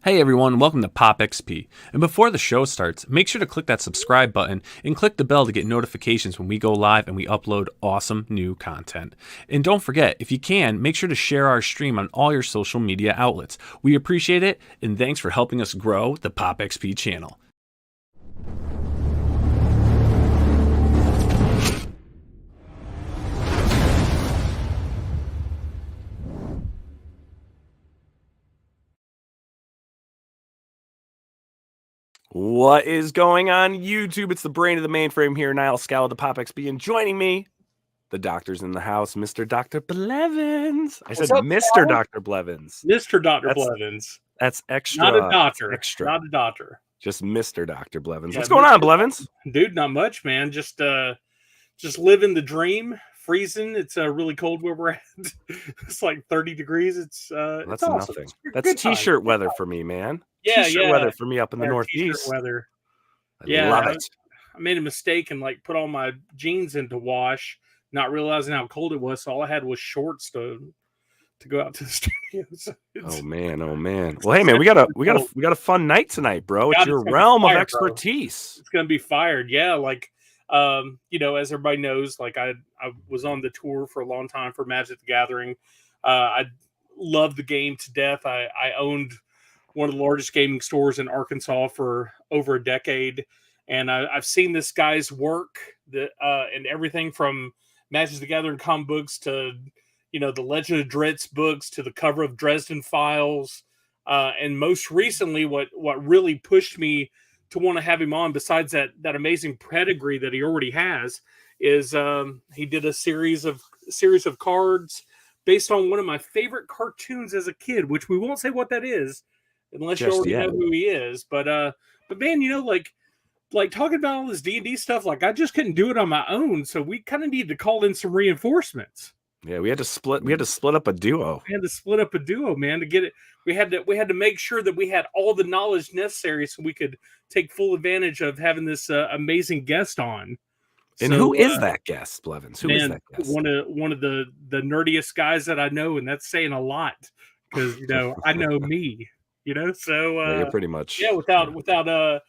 Hey everyone, welcome to POPXP. And before the show starts, make sure to click that subscribe button and click the bell to get notifications when we go live and we upload awesome new content. And don't forget, if you can, make sure to share our stream on all your social media outlets. We appreciate it, and thanks for helping us grow the POPXP channel. What is going on YouTube? It's the brain of the mainframe here, Nile of the POPXP, and joining me, the doctor's in the house, Mr. Dr. Blevins. I said Mr. Dr. Blevins. Mr. Dr. Blevins. That's extra. Not a doctor. Extra. Not a doctor. Just Mr. Dr. Blevins. Yeah, what's going on, Blevins? Dude, not much, man. Just living the dream. Freezing. It's really cold where we're at. It's like 30 degrees. It's that's awesome. nothing. That's t-shirt weather for me, man. Yeah, t-shirt weather for me up in the Northeast. Weather. I love it. I made a mistake and put all my jeans into wash, not realizing how cold it was. So all I had was shorts to go out to the studio. So oh man. Well, hey man, we got a fun night tonight, bro. It's your realm of expertise. Bro. It's gonna be fired. Yeah, as everybody knows, I was on the tour for a long time for Magic the Gathering. I love the game to death. I owned one of the largest gaming stores in Arkansas for over a decade. And I've seen this guy's work and everything from Magic the Gathering comic books to, the Legend of Dritz books to the cover of Dresden Files. And most recently, what really pushed me to want to have him on, besides that amazing pedigree that he already has, is he did a series of cards based on one of my favorite cartoons as a kid, which we won't say what that is unless you already know who he is. But man, talking about all this D&D stuff, I just couldn't do it on my own. So we kind of needed to call in some reinforcements. Yeah, we had to split up a duo. We had to split up a duo, man, to get it. We had to make sure that we had all the knowledge necessary so we could take full advantage of having this amazing guest on. And who is that guest, Blevins? Who is that guest? One of the nerdiest guys that I know, and that's saying a lot because I know me. So you're pretty much without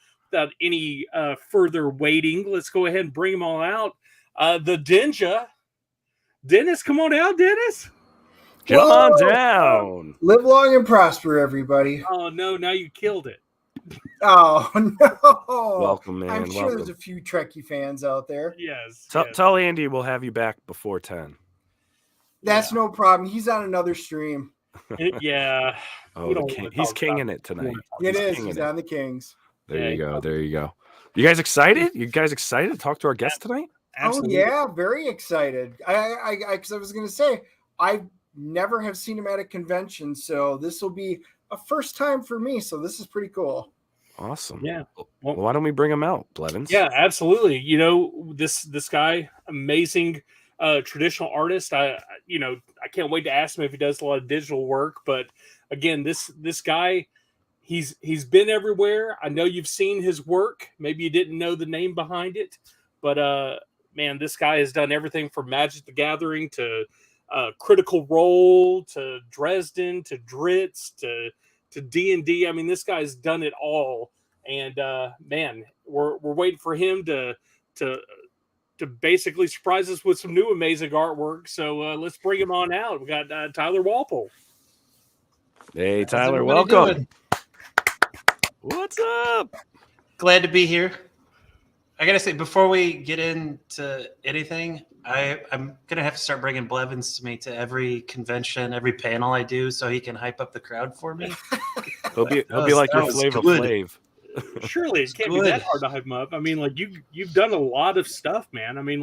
any further waiting, let's go ahead and bring them all out. The Dinja, Dennis, come on out, Dennis. Come on down. Live long and prosper, everybody. Oh no, now you killed it. Oh no! Welcome, man. I'm sure there's a few Trekkie fans out there. Yes. Tell Andy we'll have you back before 10. That's no problem. He's on another stream. Yeah. Oh, he's kinging it tonight. He's on the Kings. There you go. You guys excited? To talk to our guest tonight? Absolutely. Oh yeah, very excited. Because I was going to say I never have seen him at a convention, so this will be a first time for me. So this is pretty cool. Awesome. Yeah. Well, why don't we bring him out, Blevins? Yeah, absolutely. This guy, amazing traditional artist. I can't wait to ask him if he does a lot of digital work. But again, this guy, he's been everywhere. I know you've seen his work. Maybe you didn't know the name behind it, but man, this guy has done everything from Magic the Gathering to Critical Role to Dresden to Dritz to D&D. I mean, this guy's done it all, and man, we're waiting for him to basically surprise us with some new amazing artwork. So let's bring him on out. We got Tyler Walpole. Hey, Tyler, welcome. What's up? Glad to be here. I gotta say, before we get into anything, I'm gonna have to start bringing Blevins to me to every convention, every panel I do, so he can hype up the crowd for me. He'll be like your Flavor Flav. Surely it can't be that hard to hype him up. I mean, you've done a lot of stuff, man. I mean,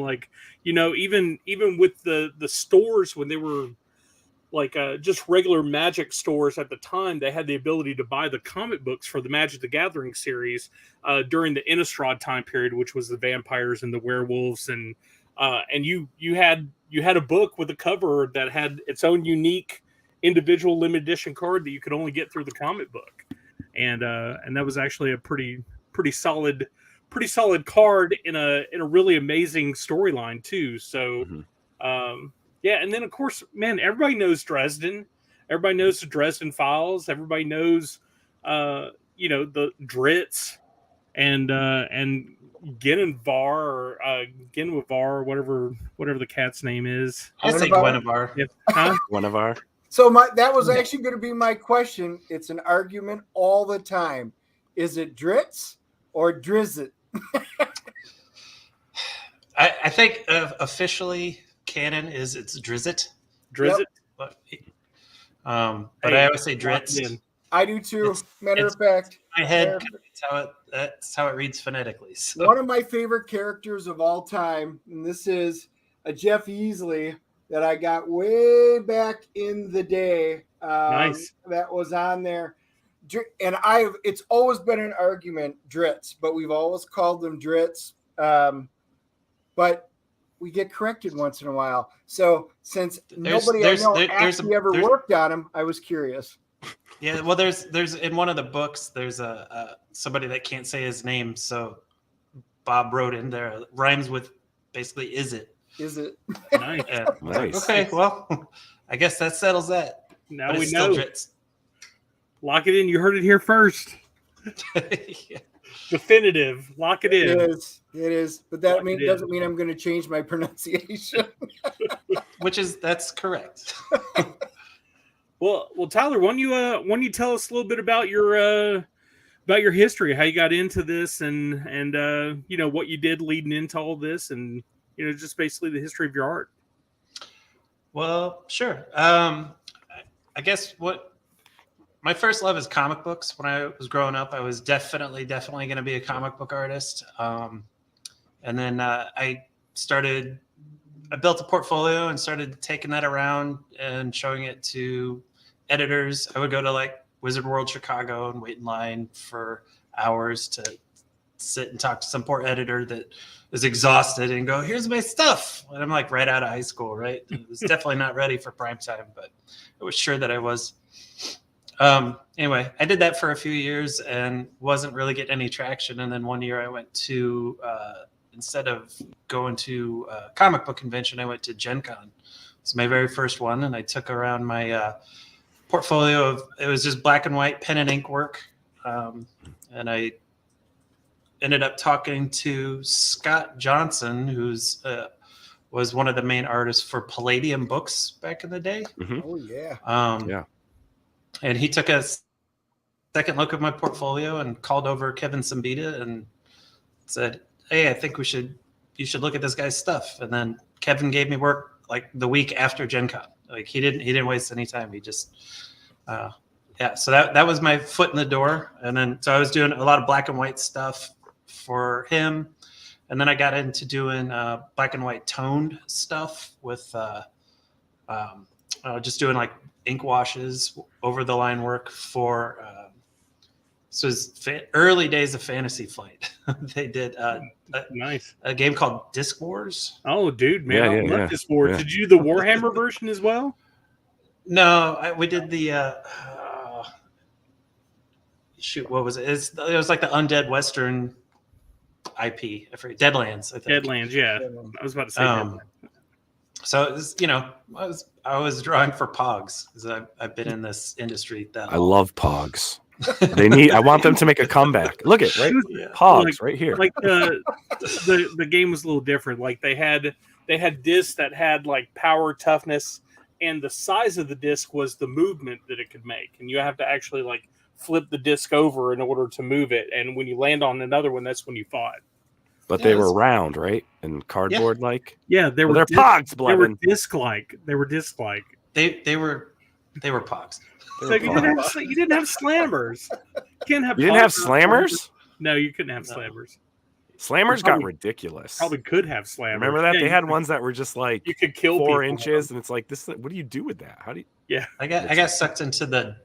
even with the stores when they were just regular Magic stores at the time, they had the ability to buy the comic books for the Magic the Gathering series during the Innistrad time period, which was the vampires and the werewolves, and you had a book with a cover that had its own unique individual limited edition card that you could only get through the comic book, and that was actually a pretty solid card in a really amazing storyline too. So. Yeah, and then of course, man, everybody knows Dresden. Everybody knows the Dresden Files. Everybody knows the Dritz and Genvar or Genvar, whatever the cat's name is. I'd say Guinevere. Huh? Guinevere. So that was actually going to be my question. It's an argument all the time. Is it Dritz or Drizzit? I think officially canon is it's Drizzit. Drizzit. But I always say Dritz. I do too. Matter of fact, my head. That's how it reads phonetically. So. One of my favorite characters of all time, and this is a Jeff Easley that I got way back in the day. Nice. That was on there. And it's always been an argument, Dritz, but we've always called them Dritz. But we get corrected once in a while. So since nobody I know actually ever worked on them, I was curious. Yeah, well, there's in one of the books, there's somebody that can't say his name, so Bob wrote in there, rhymes with basically "is it." Is it? Nice. Nice. Okay, well, I guess that settles that. Now but we it's know. still Dritz. Lock it in. You heard it here first. Yeah. Definitive. Lock it in. It is. But that doesn't mean I'm going to change my pronunciation. That's correct. Well, Tyler, why don't you tell us a little bit about your history, how you got into this, and what you did leading into all this, and just basically the history of your art. Well, sure. I guess my first love is comic books. When I was growing up, I was definitely going to be a comic book artist. And then I built a portfolio and started taking that around and showing it to editors. I would go to like Wizard World Chicago and wait in line for hours to sit and talk to some poor editor that was exhausted and go, "Here's my stuff." And I'm like right out of high school, right? It was definitely not ready for prime time, but I was sure that I was. Anyway, I did that for a few years and wasn't really getting any traction. And then one year I went to, instead of going to a comic book convention, I went to Gen Con. It's my very first one. And I took around my portfolio it was just black and white pen and ink work. And I ended up talking to Scott Johnson, who's was one of the main artists for Palladium Books back in the day. Mm-hmm. Oh, yeah. Yeah. And he took a second look at my portfolio and called over Kevin Sambita and said, "Hey, I think you should look at this guy's stuff." And then Kevin gave me work like the week after Gen Con. Like he didn't waste any time. He just, so that was my foot in the door. And then, so I was doing a lot of black and white stuff for him. And then I got into doing black and white toned stuff with just doing like ink washes, over the line work for so it's early days of Fantasy Flight. They did Nice a game called Disc Wars. Oh, dude, man, I love Disc Wars. Yeah. Did you do the Warhammer version as well? No, we did the shoot. What was it? It was like the Undead Western IP. I forget. Deadlands. I think. Deadlands, yeah. I was about to say. Deadlands. So it was, I was drawing for Pogs because I've been in this industry that I love Pogs. I want them to make a comeback. Look at right, Pogs right here. Like the game was a little different. Like they had discs that had like power, toughness, and the size of the disc was the movement that it could make, and you have to actually like flip the disc over in order to move it. And when you land on another one, that's when you fought. But they were round, right, and cardboard like. Yeah, they're Pogs. They were disc like. They were Pogs. So you didn't have slammers. You didn't have slammers? No, you couldn't have slammers. Slammers got ridiculous. Probably could have slammers. Remember that they had ones that were just like you could kill 4 inches, and it's like this. What do you do with that? How do you? Yeah, I got sucked into the.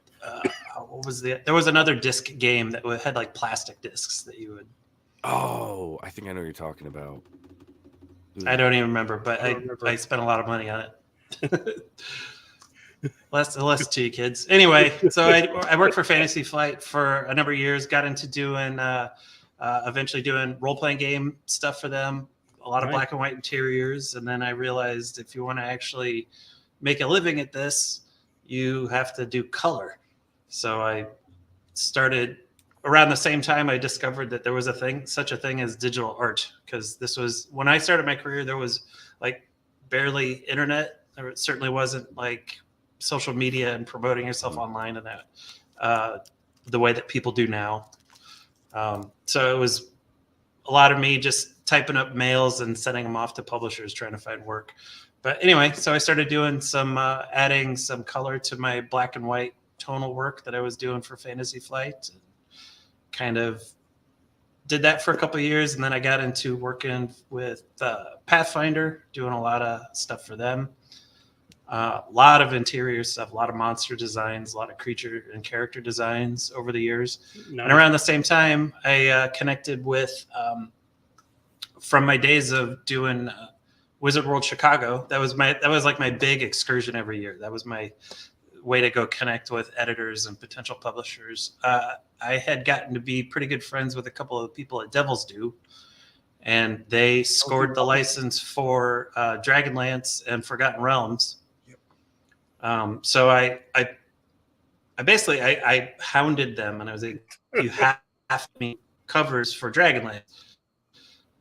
What was there was another disc game that had like plastic discs that you would. Oh, I think I know what you're talking about. I don't even remember, but I spent a lot of money on it. less to you kids. Anyway, so I worked for Fantasy Flight for a number of years, got into doing eventually doing role-playing game stuff for them, a lot of black and white interiors. And then I realized if you want to actually make a living at this, you have to do color. So I started around the same time I discovered that there was such a thing as digital art, because this was when I started my career. There was like barely internet. There certainly wasn't like social media and promoting yourself online and that the way that people do now. So it was a lot of me just typing up mails and sending them off to publishers trying to find work. But anyway, so I started doing some adding some color to my black and white tonal work that I was doing for Fantasy Flight. Kind of did that for a couple of years, and then I got into working with Pathfinder, doing a lot of stuff for them. A lot of interior stuff, a lot of monster designs, a lot of creature and character designs over the years. Nice. And around the same time, I connected with, from my days of doing Wizard World Chicago. That was like my big excursion every year. That was my way to go connect with editors and potential publishers. I had gotten to be pretty good friends with a couple of people at Devil's Due, and they scored the license for Dragonlance and Forgotten Realms. So I basically hounded them, and I was like, "You have to make covers for Dragonlance."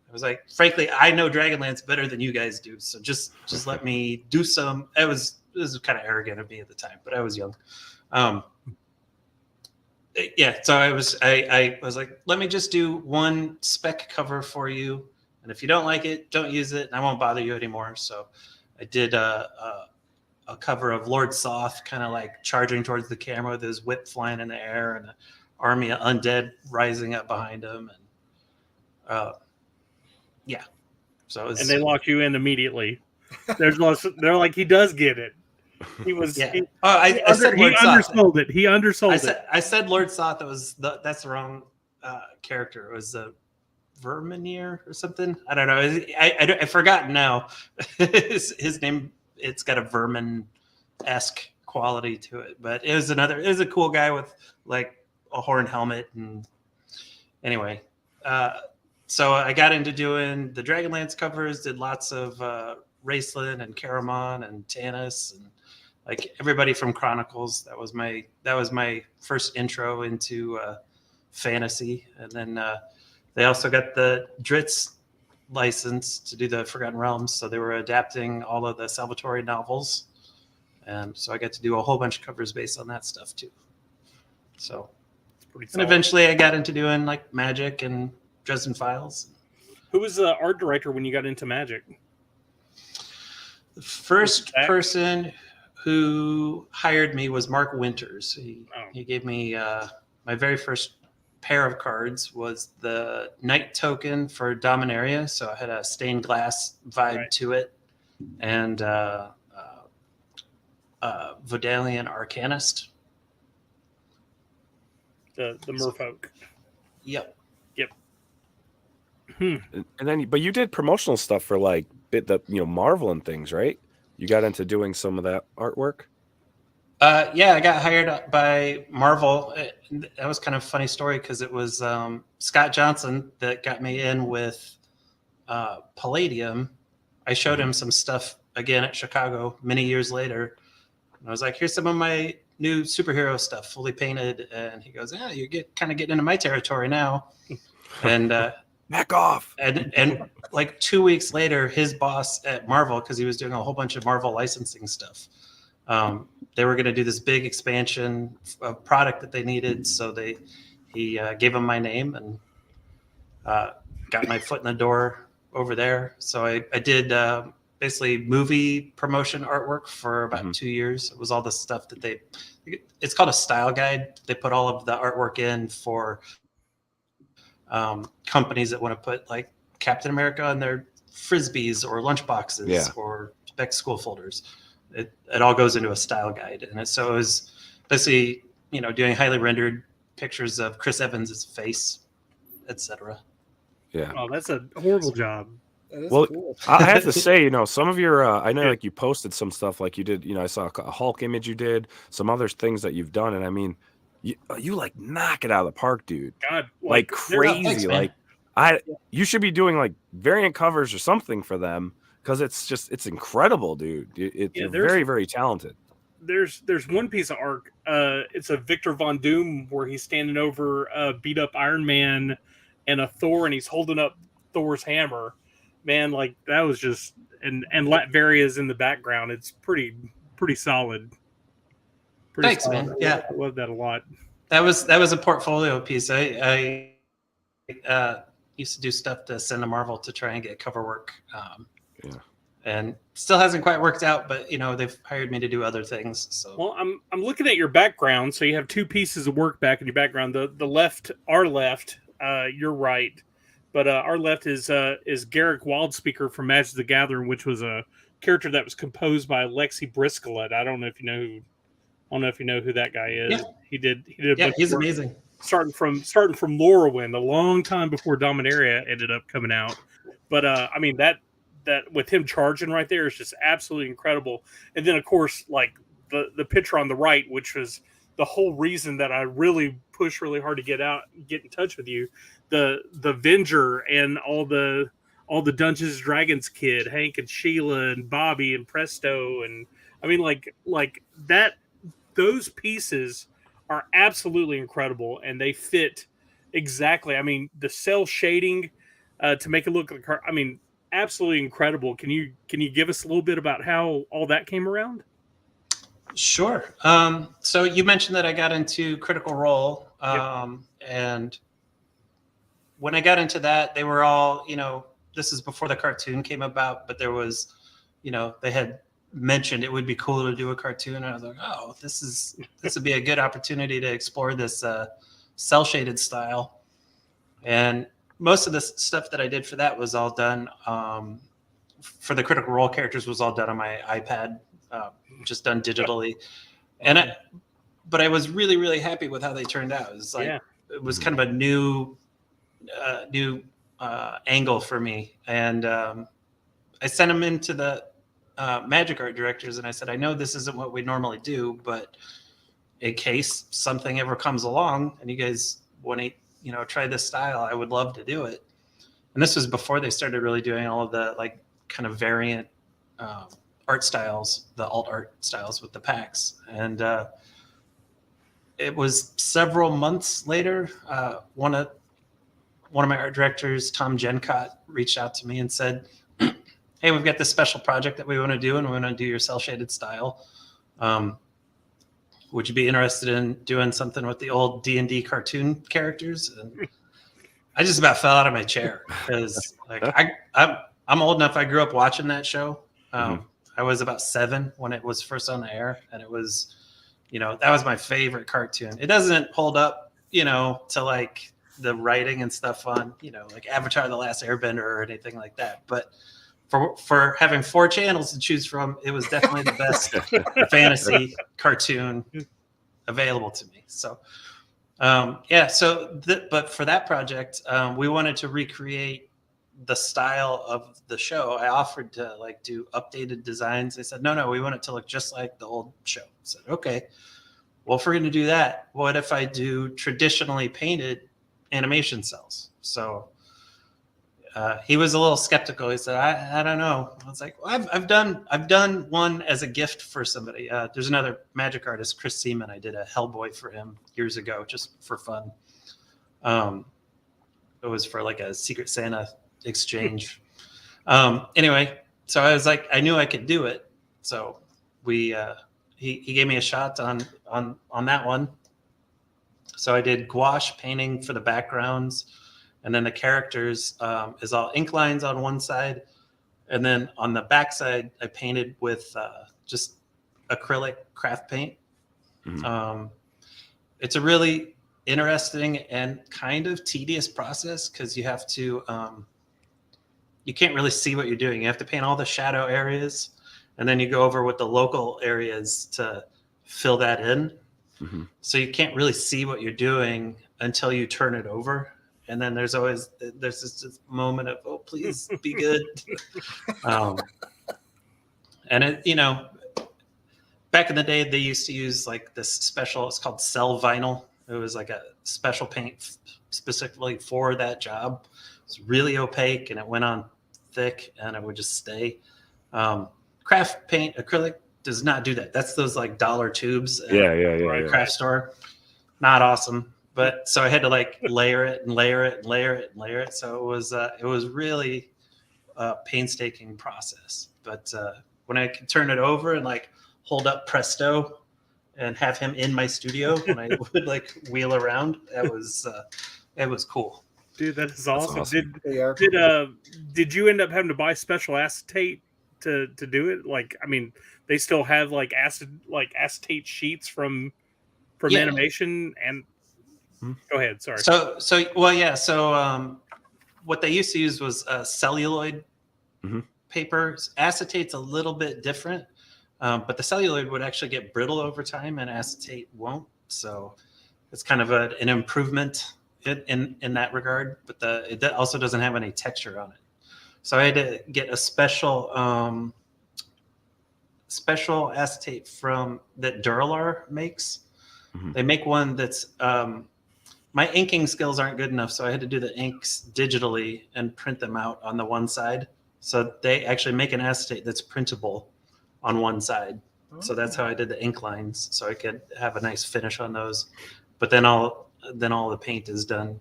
I was like, "Frankly, I know Dragonlance better than you guys do, so just let me do some." It was kind of arrogant of me at the time, but I was young. Yeah, so I was like, "Let me just do one spec cover for you, and if you don't like it, don't use it, and I won't bother you anymore." So I did a cover of Lord Soth, kind of like charging towards the camera with his whip flying in the air and an army of undead rising up behind him. And yeah. So it was, and they lock you in immediately. They're like, he does get it. He was. Yeah. He undersold it. He undersold it. I said Lord Soth. That's the wrong character. It was Verminier or something. I don't know. I've forgotten now. his name. It's got a vermin-esque quality to it, but it was a cool guy with like a horn helmet. And anyway, so I got into doing the Dragonlance covers, did lots of Raceland and Caramon and Tanis and like everybody from Chronicles. That was my first intro into fantasy. And then they also got the Dritz license to do the Forgotten Realms, so they were adapting all of the Salvatore novels, and so I got to do a whole bunch of covers based on that stuff too. So, and eventually I got into doing like Magic and Dresden Files. Who was the art director when you got into Magic? The first person who hired me was Mark Winters. He gave me my very first pair of cards was the Night token for Dominaria, so I had a stained glass vibe to it, and Vodalian Arcanist, the merfolk. Yep. And then, but you did promotional stuff for like Marvel and things, right? You got into doing some of that artwork. Yeah, I got hired by Marvel. That was kind of a funny story because it was Scott Johnson that got me in with Palladium. I showed him some stuff again at Chicago many years later. And I was like, "Here's some of my new superhero stuff, fully painted." And he goes, "Yeah, you're kind of getting into my territory now." And back off. And like 2 weeks later, his boss at Marvel, because he was doing a whole bunch of Marvel licensing stuff, they were going to do this big expansion of product that they needed. So he gave them my name and got my foot in the door over there. So I did basically movie promotion artwork for about 2 years. It was all the stuff that it's called a style guide. They put all of the artwork in for companies that want to put like Captain America on their Frisbees or lunchboxes or spec school folders. It all goes into a style guide, and so it was basically doing highly rendered pictures of Chris Evans' face, etc. Yeah. Oh, that's a horrible job. Well, cool. I have to say, some of your I know like you posted some stuff like you did. I saw a Hulk image you did, some other things that you've done, and I mean, you like knock it out of the park, dude. God, like crazy. Thanks, you should be doing like variant covers or something for them. Because it's incredible, dude. You're very, very talented. there's one piece of art. It's a Victor Von Doom where he's standing over a beat up Iron Man and a Thor, and he's holding up Thor's hammer. Man, like that was just and Latveria's in the background. It's pretty solid. Pretty Thanks, solid. man. Yeah, I love that a lot. that was a portfolio piece. I used to do stuff to send to Marvel to try and get cover work. And still hasn't quite worked out, but they've hired me to do other things. So well, I'm looking at your background. So you have two pieces of work back in your background. The left, our left, your right, but our left is Garrick Wildspeaker from Magic the Gathering, which was a character that was composed by Lexi Briscoe. I don't know if you know who that guy is. Yeah. He did. A bunch he's of work, amazing. Starting from Lorwyn, a long time before Dominaria ended up coming out. But I mean that with him charging right there is just absolutely incredible. And then of course, like the picture on the right, which was the whole reason that I really pushed really hard to get in touch with you, the Venger and all the Dungeons and Dragons kid, Hank and Sheila and Bobby and Presto, and I mean like that. Those pieces are absolutely incredible, and they fit exactly. I mean, the cell shading to make it look like her. I mean, absolutely incredible. Can you give us a little bit about how all that came around? Sure. So you mentioned that I got into Critical Role, and when I got into that, they were all, this is before the cartoon came about, but there was, they had mentioned it would be cool to do a cartoon, and I was like, oh, this would be a good opportunity to explore this cell shaded style. And most of the stuff that I did for that was all done for the Critical Role characters was all done on my iPad, just done digitally. And but I was really, really happy with how they turned out. It was like it was kind of a new angle for me. And I sent them into the magic art directors, and I said, I know this isn't what we normally do, but in case something ever comes along and you guys want to try this style, I would love to do it. And this was before they started really doing all of the like kind of variant art styles, the alt art styles with the packs. And it was several months later, one of my art directors, Tom Gencott, reached out to me and said, hey, we've got this special project that we want to do, and we want to do your cell shaded style. Would you be interested in doing something with the old D&D cartoon characters? And I just about fell out of my chair because like I'm old enough. I grew up watching that show. I was about 7 when it was first on the air, and it was, that was my favorite cartoon. It doesn't hold up, to like the writing and stuff on, like Avatar: The Last Airbender or anything like that. But for having 4 channels to choose from, it was definitely the best fantasy cartoon available to me. So, but for that project, we wanted to recreate the style of the show. I offered to like do updated designs. They said, no, we want it to look just like the old show. I said, okay, well, if we're going to do that, what if I do traditionally painted animation cells? So he was a little skeptical. He said, I don't know. I was like, well, I've done one as a gift for somebody. There's another magic artist, Chris Seaman. I did a Hellboy for him years ago, just for fun. It was for like a Secret Santa exchange. Anyway, so I was like, I knew I could do it. So he gave me a shot on that one. So I did gouache painting for the backgrounds. And then the characters is all ink lines on one side. And then on the back side, I painted with just acrylic craft paint. It's a really interesting and kind of tedious process because you have to, you can't really see what you're doing. You have to paint all the shadow areas. And then you go over with the local areas to fill that in. So you can't really see what you're doing until you turn it over. And then there's this moment of, oh, please be good. And it, back in the day, they used to use like this special, it's called cell vinyl. It was like a special paint specifically for that job. It's really opaque and it went on thick and it would just stay. Craft paint, acrylic does not do that. That's those like dollar tubes at Yeah. craft store. Not awesome. But so I had to like layer it and layer it and layer it and layer it. So it was really a painstaking process. But when I could turn it over and like hold up Presto and have him in my studio when I would like wheel around, it was cool. Dude, that is awesome. They Did you end up having to buy special acetate to do it? Like, I mean, they still have like acetate sheets from animation and. Go ahead. Sorry. So what they used to use was celluloid paper. Acetate's a little bit different, but the celluloid would actually get brittle over time, and acetate won't. So it's kind of an improvement in that regard. But it also doesn't have any texture on it. So I had to get a special acetate from that Duralar makes. They make one that's my inking skills aren't good enough, so I had to do the inks digitally and print them out on the one side. So they actually make an acetate that's printable on one side. So that's how I did the ink lines, so I could have a nice finish on those. But then all the paint is done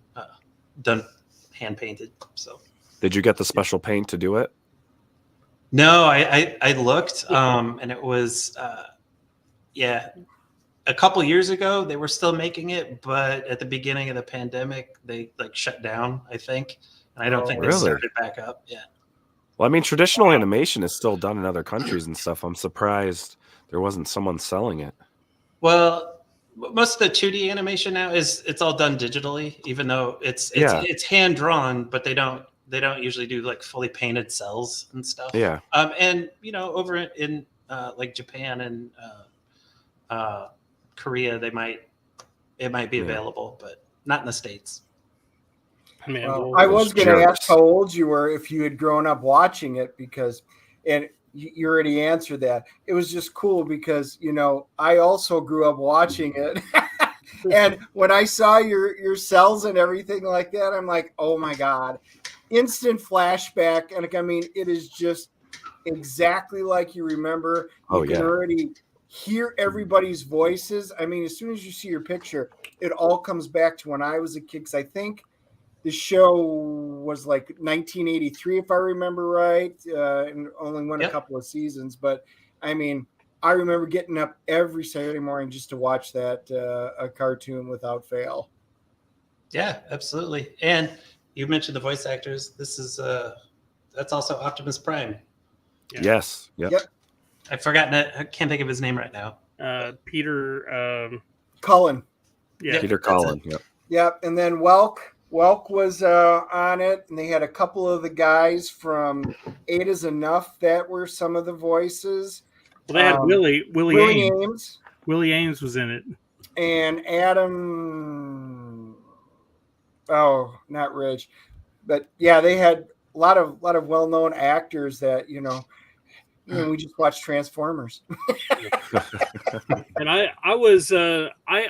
hand painted. So did you get the special paint to do it? No, I looked, and it was a couple years ago they were still making it, but at the beginning of the pandemic they like shut down, I think, and I don't think they started back up yet. Well, I mean, traditional animation is still done in other countries and stuff. I'm surprised there wasn't someone selling it. Well, most of the 2D animation now it's all done digitally, even though it's hand drawn, but they don't usually do like fully painted cells and stuff. Yeah. And over in like Japan and Korea, it might be available, but not in the States. Man, well, I was going to ask how old you were if you had grown up watching it, and you already answered that. It was just cool because I also grew up watching it, and when I saw your cells and everything like that, I'm like, oh my god, instant flashback, and I mean, it is just exactly like you remember. You can already hear everybody's voices. I mean, as soon as you see your picture, it all comes back to when I was a kid, because I think the show was like 1983, if I remember right, and only went a couple of seasons. But I mean, I remember getting up every Saturday morning just to watch that a cartoon without fail. Yeah, absolutely. And you mentioned the voice actors. This is that's also Optimus Prime. Yeah. Yes. Yep. I've forgotten it. I can't think of his name right now. Peter Cullen. Yeah. Peter Cullen. Yep. Yep. And then Welk was on it, and they had a couple of the guys from Eight Is Enough that were some of the voices. Well, they had Willie Ames. Willie Ames was in it. And Adam. Oh, not Rich, but yeah, they had a lot of well-known actors that we just watched Transformers. And I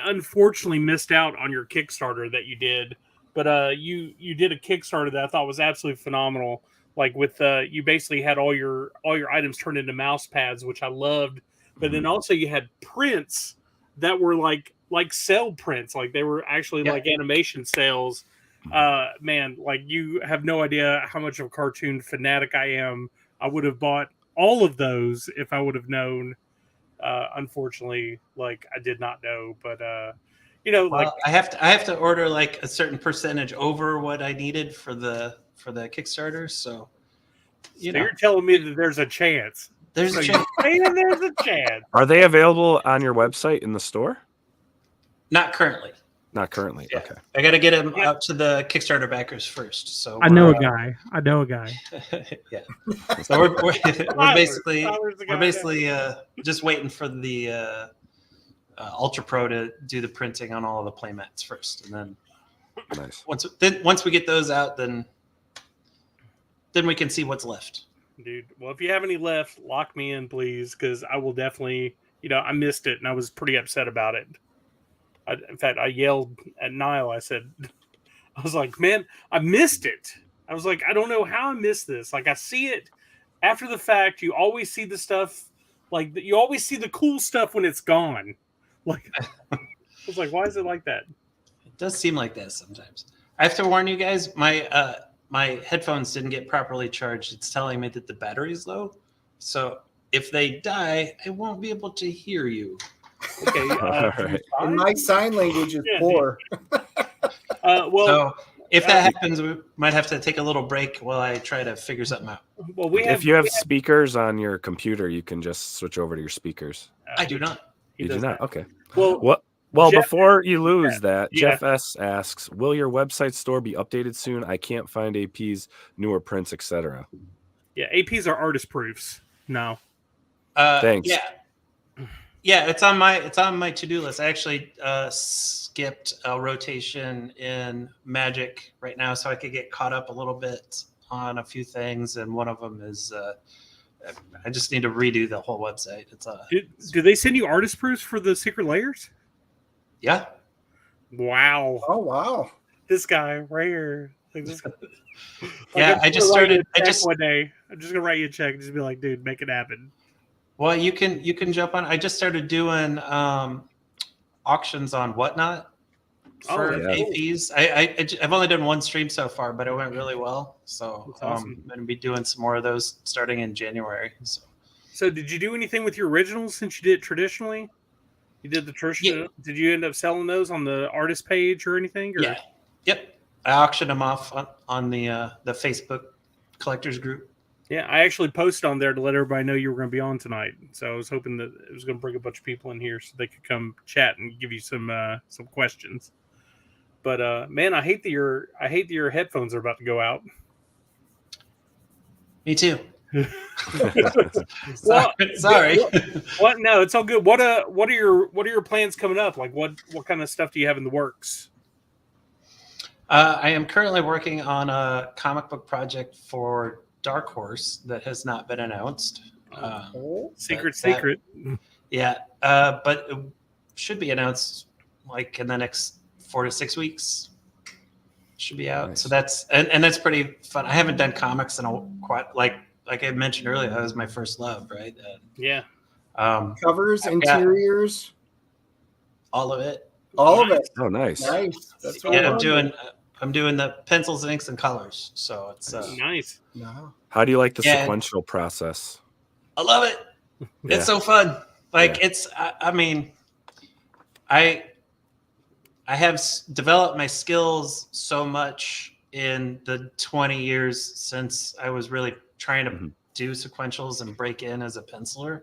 unfortunately missed out on your Kickstarter that you did, but you did a Kickstarter that I thought was absolutely phenomenal. Like with you basically had all your items turned into mouse pads, which I loved. But then also you had prints that were like cell prints, like they were actually like animation cells. Man, like you have no idea how much of a cartoon fanatic I am. I would have bought all of those if I would have known. Unfortunately, like I did not know, but like I have to order like a certain percentage over what I needed for the Kickstarter. So you're telling me that there's a chance. There's a chance. There's a chance. Are they available on your website in the store? Not currently. Not currently. Yeah. Okay. I got to get them out to the Kickstarter backers first. So I know a guy. Yeah. So we're basically just waiting for the Ultra Pro to do the printing on all of the playmats first, and then once we get those out, then we can see what's left. Dude, well, if you have any left, lock me in, please, because I will definitely. I missed it, and I was pretty upset about it. In fact, I yelled at Nile. I was like, man, I missed it. I was like, I don't know how I missed this. Like, I see it after the fact. You always see the stuff Like you always see the cool stuff when it's gone. Like it's like, why is it like that? It does seem like that sometimes. I have to warn you guys, my headphones didn't get properly charged. It's telling me that the battery's low. So if they die, I won't be able to hear you. Okay. All right. And my sign language is Yeah, poor. Well, So if that happens, we might have to take a little break while I try to figure something out. well, we have. If you have speakers on your computer, you can just switch over to your speakers. I do not. He You do does not? that. Okay. Well, What? Well, Jeff- before you lose that, Yeah. Jeff S. asks, will your website store be updated soon? I can't find APs, newer prints, etc. yeah, APs are artist proofs. No. Thanks. Yeah, it's on my to-do list. I actually skipped a rotation in Magic right now, so I could get caught up a little bit on a few things. And one of them is I just need to redo the whole website. Do they send you artist proofs for the secret layers? Yeah. Wow. Oh wow. This guy right here. Like this guy. Yeah, I'm just gonna write you a check one day. I'm just gonna write you a check and just be like, dude, make it happen. Well, you can jump on. I just started doing auctions on Whatnot for yeah. APs. I've only done one stream so far, but it went really well. So That's awesome. I'm going to be doing some more of those starting in January. So did you do anything with your originals since you did it traditionally? You did the traditional. Yeah. Did you end up selling those on the artist page or anything? Or? Yeah. Yep. I auctioned them off on the Facebook collectors group. Yeah, I actually posted on there to let everybody know you were going to be on tonight. So I was hoping that it was going to bring a bunch of people in here so they could come chat and give you some questions. But man, I hate that your headphones are about to go out. Me too. Well, Sorry. What? No, it's all good. What are your plans coming up? Like what kind of stuff do you have in the works? I am currently working on a comic book project for Dark Horse that has not been announced. Secret. Yeah, but it should be announced like in the next 4 to 6 weeks. Should be out. Nice. So that's and that's pretty fun. I haven't done comics in quite like I mentioned earlier. That was my first love, right? Yeah. Covers, I've got interiors, all of it. all of it. Oh, nice. Nice. That's what Yeah, I wanted. I'm doing the pencils, inks, and colors. So it's Nice. No. How do you like the Yeah. sequential process? I love it. Yeah. It's so fun. Like Yeah. it's I mean, I have developed my skills so much in the 20 years since I was really trying to do sequentials and break in as a penciler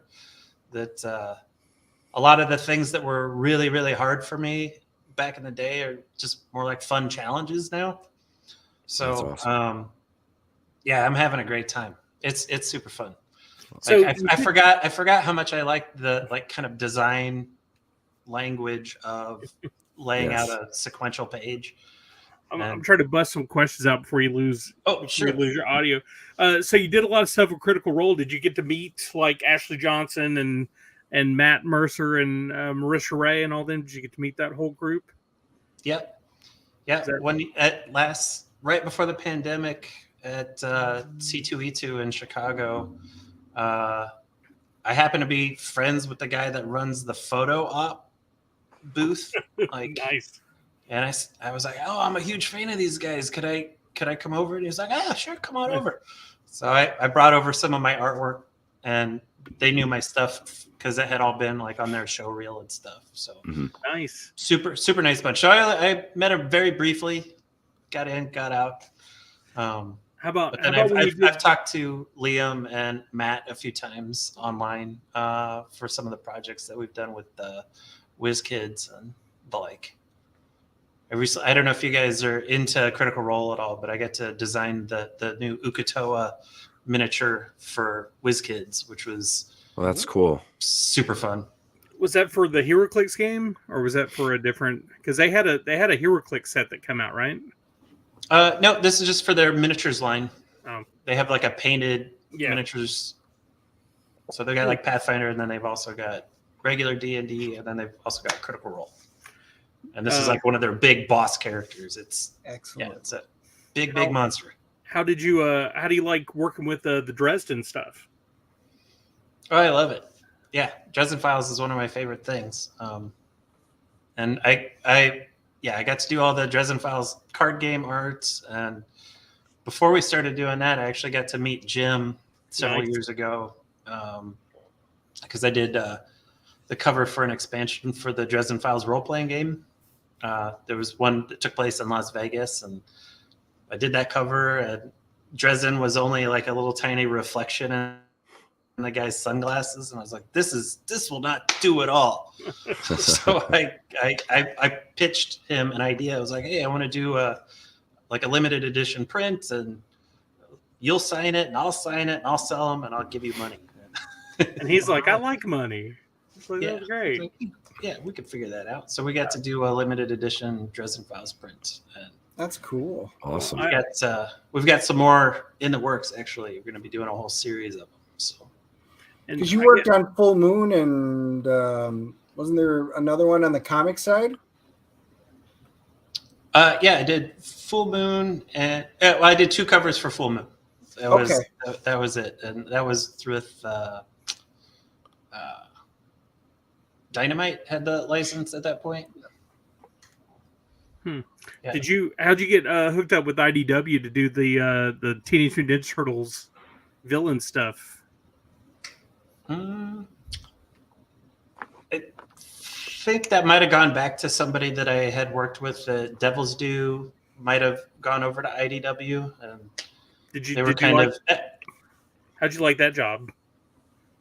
that a lot of the things that were really, really hard for me back in the day are just more like fun challenges now. So, That's awesome. yeah, I'm having a great time. It's super fun. So Like, I forgot how much I like the like kind of design language of laying Yes. out a sequential page. I'm trying to bust some questions out before you lose. Oh, sure. You lose your audio. So you did a lot of stuff with Critical Role. Did you get to meet like Ashley Johnson and Matt Mercer and Marisha Ray and all them? Did you get to meet that whole group? Yep. Yeah. Right before the pandemic at C2E2 in Chicago, I happened to be friends with the guy that runs the photo op booth. Like, Nice. and I was like, oh, I'm a huge fan of these guys. Could I come over? And he's like, ah, sure, come on over. So I brought over some of my artwork, and they knew my stuff because it had all been like on their show reel and stuff. So Nice. super nice bunch. So I met him very briefly, got in, got out. How about? But then how about when you did- I've talked to Liam and Matt a few times online for some of the projects that we've done with the WizKids and the like. I don't know if you guys are into Critical Role at all, but I get to design the new Ukatoa miniature for WizKids, which was Well, that's cool. super fun. Was that for the HeroClix game, or was that for a different? Because they had a HeroClix set that come out, right? No, this is just for their miniatures line. Oh. They have like a painted Yeah. miniatures. So they got like Pathfinder, and then they've also got regular D&D, and then they've also got Critical Role. And this is like one of their big boss characters. It's Excellent. it's a big monster. How do you like working with the Dresden stuff? Oh, I love it. yeah, Dresden Files is one of my favorite things. And I got to do all the Dresden Files card game arts. And before we started doing that, I actually got to meet Jim several years ago, because I did the cover for an expansion for the Dresden Files role-playing game. There was one that took place in Las Vegas, and I did that cover. And Dresden was only like a little tiny reflection in the guy's sunglasses, and I was like, this will not do it all. So I pitched him an idea. I was like, hey, I want to do a limited edition print, and you'll sign it and I'll sign it and I'll sell them and I'll give you money. And he's like, I like money. Like, yeah, that was great. like, yeah, we could figure that out. So we got to do a limited edition Dresden Files print. And That's cool. Awesome. we've got some more in the works. Actually, we're going to be doing a whole series of them. So Because you worked on Full Moon, and wasn't there another one on the comic side? yeah, I did Full Moon, and I did 2 covers for Full Moon. That was it, and that was with Dynamite had the license at that point. Yeah. How'd you get hooked up with IDW to do the Teenage Mutant Ninja Turtles villain stuff? I think that might have gone back to somebody that I had worked with. Devil's Due might have gone over to IDW, and how'd you like that job?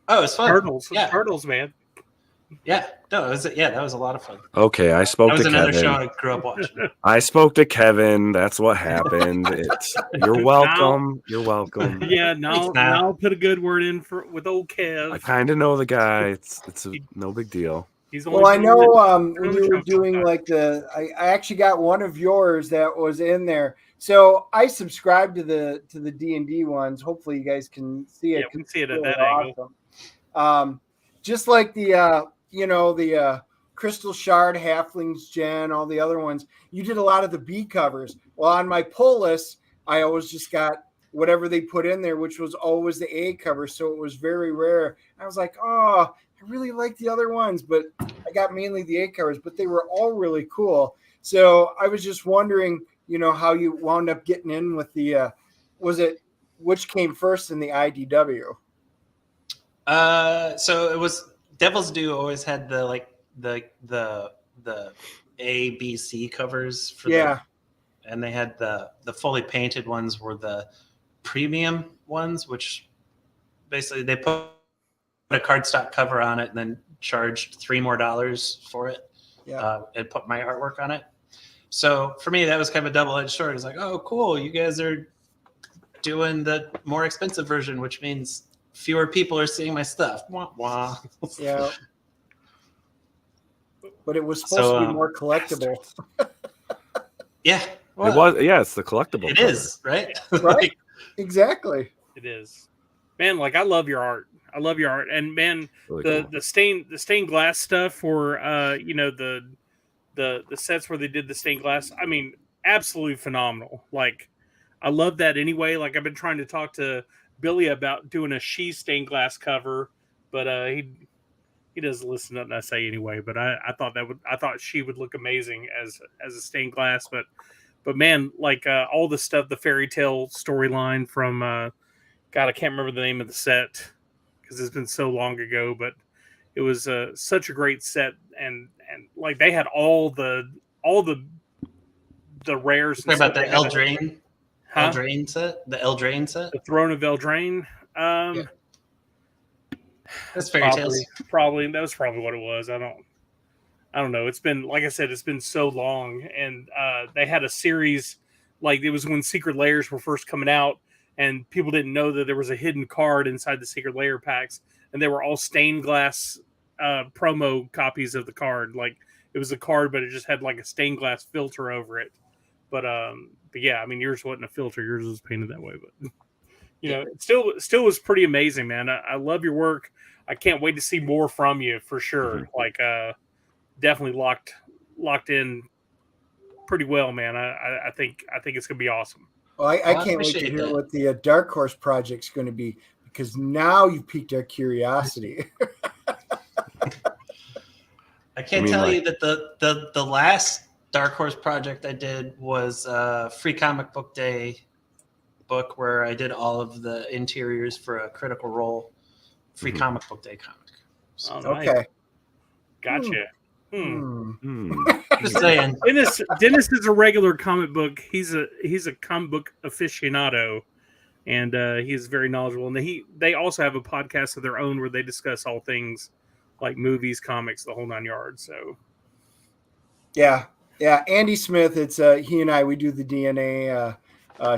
Oh, it's fun. Turtles, man. Yeah, no, that was a lot of fun. Okay, I spoke That was to another Kevin. show I grew up watching. I spoke to Kevin. That's what happened. You're welcome. You're welcome. Yeah, now put a good word in with old Kev. I kind of know the guy. It's no big deal. Well, I know when you were doing like I actually got one of yours that was in there. So I subscribed to the D&D ones. Hopefully you guys can see it. Yeah, we can see it at really that angle. Awesome. Just like the Crystal Shard, Halflings Gen, all the other ones, you did a lot of the B covers. Well, on my pull list, I always just got whatever they put in there, which was always the A cover. So it was very rare. I was like, oh, I really like the other ones, but I got mainly the A covers, but they were all really cool. So I was just wondering, how you wound up getting in with the, which came first in the IDW? So it was Devil's Due always had the A, B, C covers for and they had the fully painted ones were the premium ones, which basically they put a cardstock cover on it and then charged $3 more for it. And put my artwork on it. So for me, that was kind of a double-edged sword. It's like, oh, cool, you guys are doing the more expensive version, which means fewer people are seeing my stuff. Wah, wah. Yeah. But it was supposed to be more collectible. Yeah. Well, it was. Yeah, it's the collectible. It is, right? Right? Exactly. It is. Man, I love your art. And man, Really the stained glass stuff for the sets where they did the stained glass. I mean, absolutely phenomenal. I love that anyway. I've been trying to talk to Billy about doing a She stained glass cover, but he doesn't listen to nothing I say anyway. But I thought she would look amazing as a stained glass. But man, all the stuff, the fairy tale storyline from God, I can't remember the name of the set because it's been so long ago. But it was such a great set, and they had all the rares. Talking about the Eldraine. Huh? Eldraine set? The Eldraine set? The Throne of Eldraine. That's fairy tales. Probably that was probably what it was. I don't know. It's been, like I said, it's been so long, and they had a series it was when Secret Layers were first coming out, and people didn't know that there was a hidden card inside the Secret Layer packs, and they were all stained glass promo copies of the card. It was a card, but it just had a stained glass filter over it. But yeah, I mean, yours wasn't a filter. Yours was painted that way. But it still was pretty amazing, man. I love your work. I can't wait to see more from you for sure. Definitely locked in pretty well, man. I think it's gonna be awesome. Well, I can't wait to hear what the Dark Horse project's going to be, because now you've piqued our curiosity. I can't tell you that the last Dark Horse project I did was Free Comic Book Day book where I did all of the interiors for a Critical Role Free Comic Book Day comic. So, nice. Okay. Gotcha. Just saying. Dennis is a regular comic book. He's a comic book aficionado, and he's very knowledgeable. And they also have a podcast of their own where they discuss all things like movies, comics, the whole 9 yards. So, yeah, Andy Smith. It's he and I. We do the DNA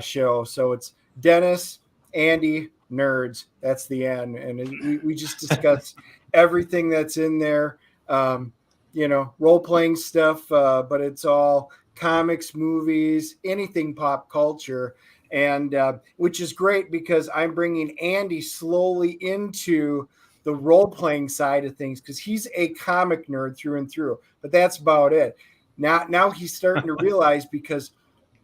show. So it's Dennis, Andy, nerds. That's the end, and we just discuss everything that's in there. Role playing stuff, but it's all comics, movies, anything pop culture, and which is great because I'm bringing Andy slowly into the role playing side of things because he's a comic nerd through and through. But that's about it. Now he's starting to realize because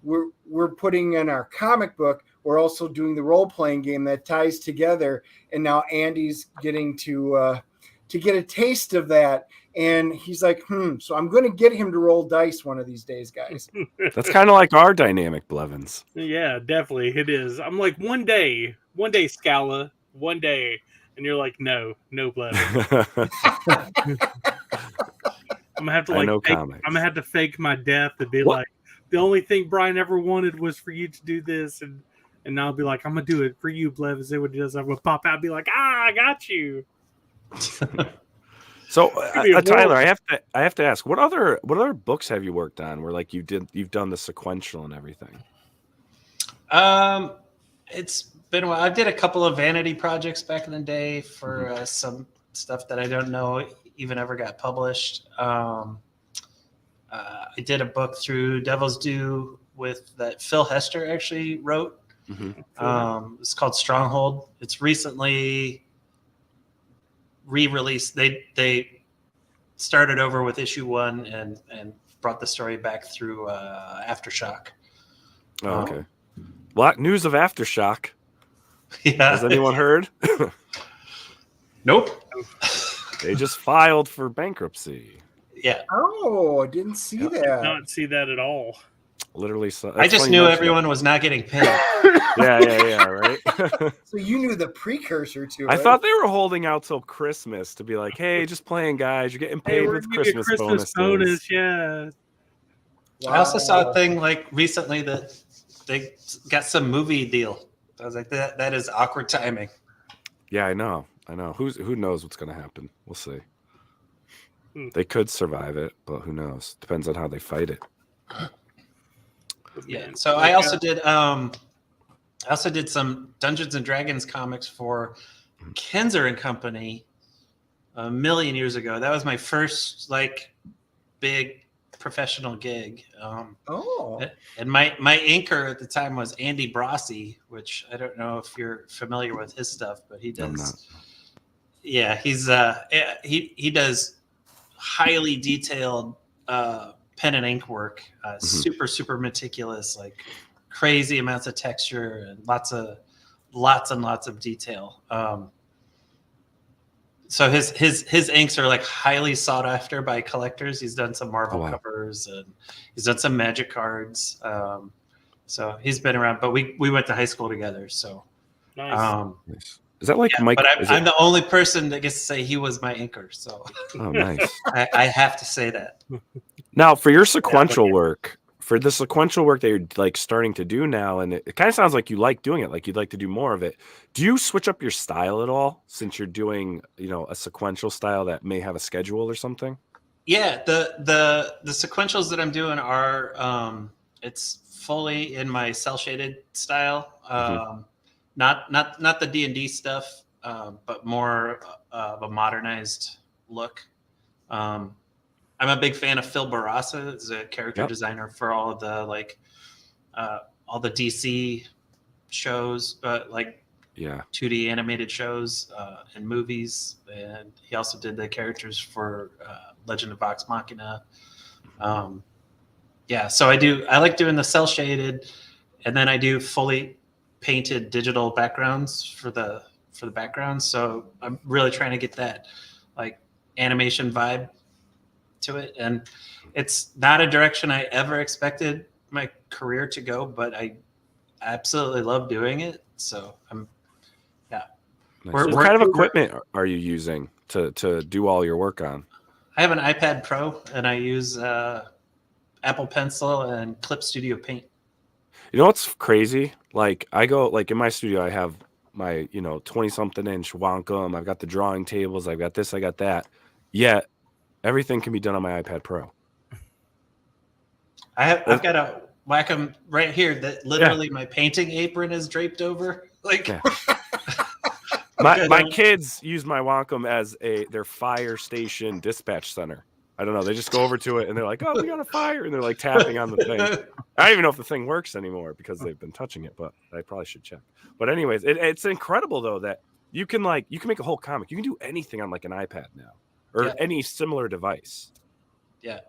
we're putting in our comic book, we're also doing the role playing game that ties together, and now Andy's getting to get a taste of that. And he's like, so I'm going to get him to roll dice one of these days, guys. That's kind of like our dynamic, Blevins. Yeah, definitely. It is. I'm like, one day, Scala, one day. And you're like, no, Blevins. I'm going to have to fake my death and be like, the only thing Brian ever wanted was for you to do this. And I'll be like, I'm going to do it for you, Blevins. And what he does, I'm going to pop out and be like, I got you. So Tyler, I have to ask, what other books have you worked on where like you've done the sequential and everything? It's been a while. I did a couple of vanity projects back in the day for some stuff that I don't know even ever got published. I did a book through Devil's Due that Phil Hester actually wrote. It's called Stronghold. It's recently re-released. They started over with issue 1 and brought the story back through Aftershock. Oh, okay. What news of Aftershock? Yeah. Has anyone heard? Nope. They just filed for bankruptcy. Yeah. Oh, I didn't see that. Did not see that at all. Literally, so I just knew everyone was not getting paid. Yeah, right. So you knew the precursor to it. I thought they were holding out till Christmas to be like, "Hey, just playing, guys. You're getting paid with Christmas bonuses." Yeah. Wow. I also saw a thing like recently that they got some movie deal. I was like, that is awkward timing. Yeah, I know. Who knows what's going to happen? We'll see. They could survive it, but who knows? Depends on how they fight it. Yeah. So I also did some Dungeons and Dragons comics for Kenzer and Company a million years ago. That was my first like big professional gig. And my inker at the time was Andy Brossi, which I don't know if you're familiar with his stuff, but he does. I'm not. Yeah, he's he does highly detailed pen and ink work, super meticulous, like crazy amounts of texture and lots and lots of detail. So his inks are like highly sought after by collectors. He's done some Marvel covers and he's done some Magic cards. So he's been around, but we went to high school together. So nice. Is that like Mike? But I'm the only person that gets to say he was my inker. So nice. I have to say that. Now, for your sequential work, for the sequential work that you're like starting to do now, and it kind of sounds like you like doing it, like you'd like to do more of it. Do you switch up your style at all since you're doing, a sequential style that may have a schedule or something? Yeah, the sequentials that I'm doing are it's fully in my cell shaded style. Not the D&D stuff, but more of a modernized look. I'm a big fan of Phil Barassa, as a character designer for all of the all the DC shows, but 2D animated shows and movies. And he also did the characters for Legend of Vox Machina. So I like doing the cell shaded, and then I do fully painted digital backgrounds for the backgrounds. So I'm really trying to get that like animation vibe to it, and it's not a direction I ever expected my career to go, but I absolutely love doing it. So I'm, Nice. We're- What kind of equipment are you using to do all your work on? I have an iPad Pro, and I use Apple Pencil and Clip Studio Paint. You know what's crazy? Like I go like in my studio, I have my 20-something inch Wacom. I've got the drawing tables. I've got this. I got that. Yet everything can be done on my iPad Pro. I've got a Wacom right here that literally my painting apron is draped over. Like Yeah. my kids use my Wacom as their fire station dispatch center. I don't know. They just go over to it and they're like, "Oh, we got a fire," and they're like tapping on the thing. I don't even know if the thing works anymore because they've been touching it, but I probably should check. But anyways, it's incredible though that you can make a whole comic. You can do anything on like an iPad now or any similar device. Yeah.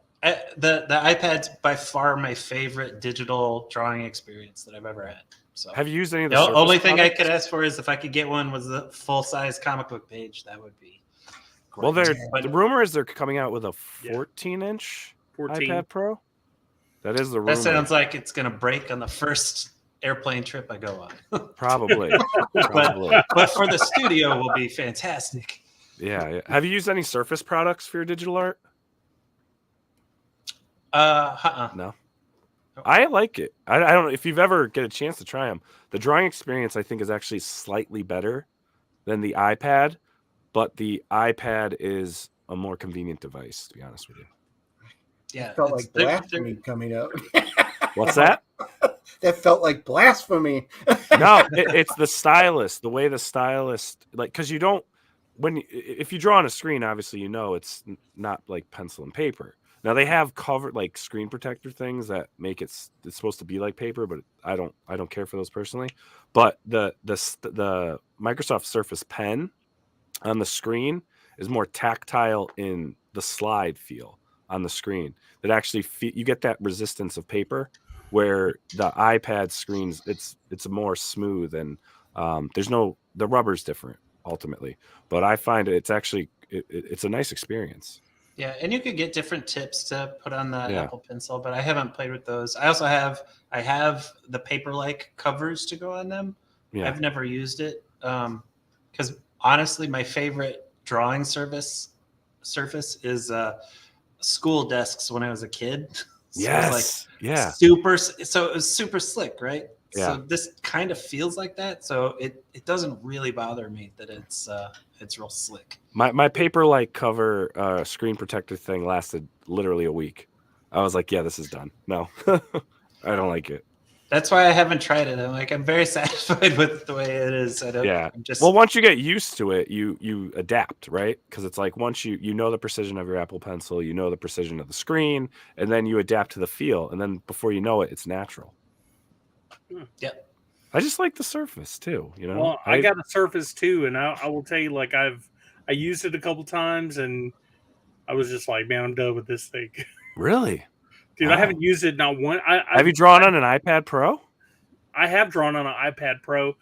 The iPad's by far my favorite digital drawing experience that I've ever had. So Have you used any of the the Surface only thing I products? could ask for is if I could get one was the full-size comic book page. That would be great. Well, But the rumor is they're coming out with a 14-inch 14. iPad Pro. That is the rumor. that sounds like it's going to break on the first airplane trip I go on. Probably. But for the studio will be fantastic. Yeah. Have you used any Surface products for your digital art? No. I like it. I don't know if you've ever get a chance to try them. The drawing experience, I think, is actually slightly better than the iPad, but the iPad is a more convenient device, to be honest with you. Yeah. Felt like blasphemy coming up. What's that? That felt like blasphemy. No, it's the stylus. The way the stylus, because you don't if you draw on a screen, obviously it's not like pencil and paper. Now they have covered like screen protector things that make it's supposed to be like paper, but I don't care for those personally. But the Microsoft Surface Pen on the screen is more tactile in the slide feel on the screen. That actually you get that resistance of paper, where the iPad screens it's more smooth and the rubber's different ultimately. But I find it's actually it's a nice experience. Yeah, and you could get different tips to put on the Apple Pencil, but I haven't played with those. I also have the paper-like covers to go on them. Yeah. I've never used it because honestly, my favorite drawing surface is school desks when I was a kid. So yes, it was super slick, right? Yeah. So this kind of feels like that. So it doesn't really bother me that it's real slick. My paper-like cover screen protector thing lasted literally a week. I was like, yeah, this is done. No, I don't like it. That's why I haven't tried it. I'm very satisfied with the way it is. Well, once you get used to it, you adapt, right? Because it's like once you know the precision of your Apple Pencil, you know the precision of the screen, and then you adapt to the feel, and then before you know it, it's natural. Yeah. I just like the Surface too, Well, I got a Surface too, and I will tell you, like I used it a couple times, and I was just like, man, I'm done with this thing. Really? Dude, wow. I haven't used it not one. Have you drawn on an iPad Pro? I have drawn on an iPad Pro.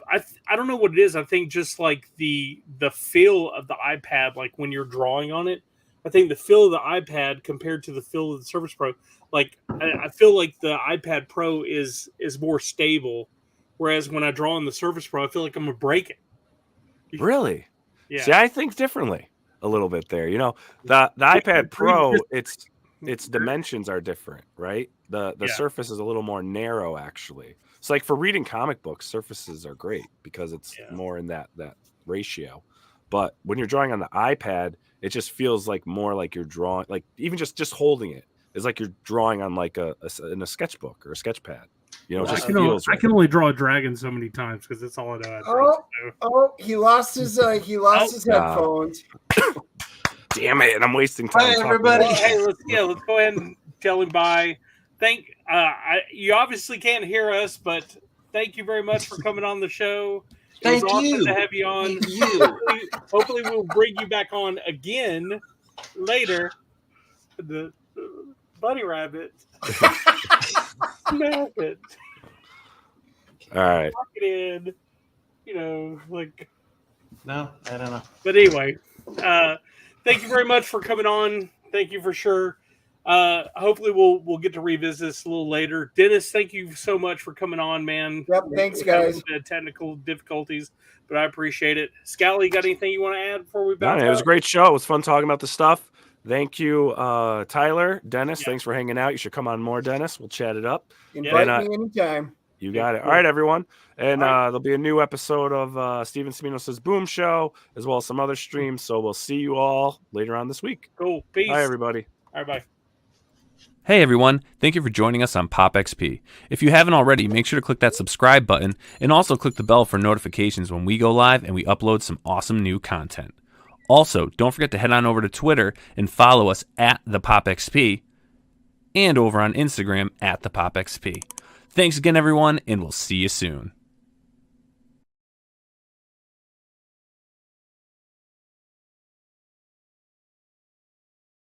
I don't know what it is. I think just like the feel of the iPad, like when you're drawing on it, I think the feel of the iPad compared to the feel of the Surface Pro, like I feel like the iPad Pro is more stable, whereas when I draw on the Surface Pro, I feel like I'm gonna break it. Really? Yeah. See, I think differently a little bit there. The iPad Pro, its dimensions are different, right? The Surface is a little more narrow, actually. It's like for reading comic books, Surfaces are great because it's more in that ratio. But when you're drawing on the iPad, it just feels like more like you're drawing, like even just holding it is like you're drawing on like in a sketchbook or a sketch pad. I can only draw a dragon so many times because that's all I know. He lost his headphones. Damn it! And I'm wasting time. Hi, everybody. Well, hey, let's go ahead and tell him bye. You obviously can't hear us, but thank you very much for coming on the show. It was awesome to have you on. Thank you. Hopefully we'll bring you back on again later. The bunny rabbit. Snap it. All right. Lock it in. No, I don't know. But anyway, thank you very much for coming on Thank you for sure. Hopefully we'll get to revisit this a little later. Dennis, thank you so much for coming on, man. Yep, thanks, guys. Technical difficulties, but I appreciate it. Scally, you got anything you want to add before we bounce It was a out? great show. It was fun talking about the stuff. Thank you, Tyler, Dennis. Thanks for hanging out. You should come on more, Dennis. We'll chat it up. Invite me anytime. You got it. All right, everyone. And there'll be a new episode of Steven Siminos' Boom Show, as well as some other streams. So we'll see you all later on this week. Cool. Peace. Bye, everybody. All right, bye. Hey everyone, thank you for joining us on POPXP. If you haven't already, make sure to click that subscribe button and also click the bell for notifications when we go live and we upload some awesome new content. Also, don't forget to head on over to Twitter and follow us at the POPXP and over on Instagram at the POPXP. Thanks again everyone, and we'll see you soon.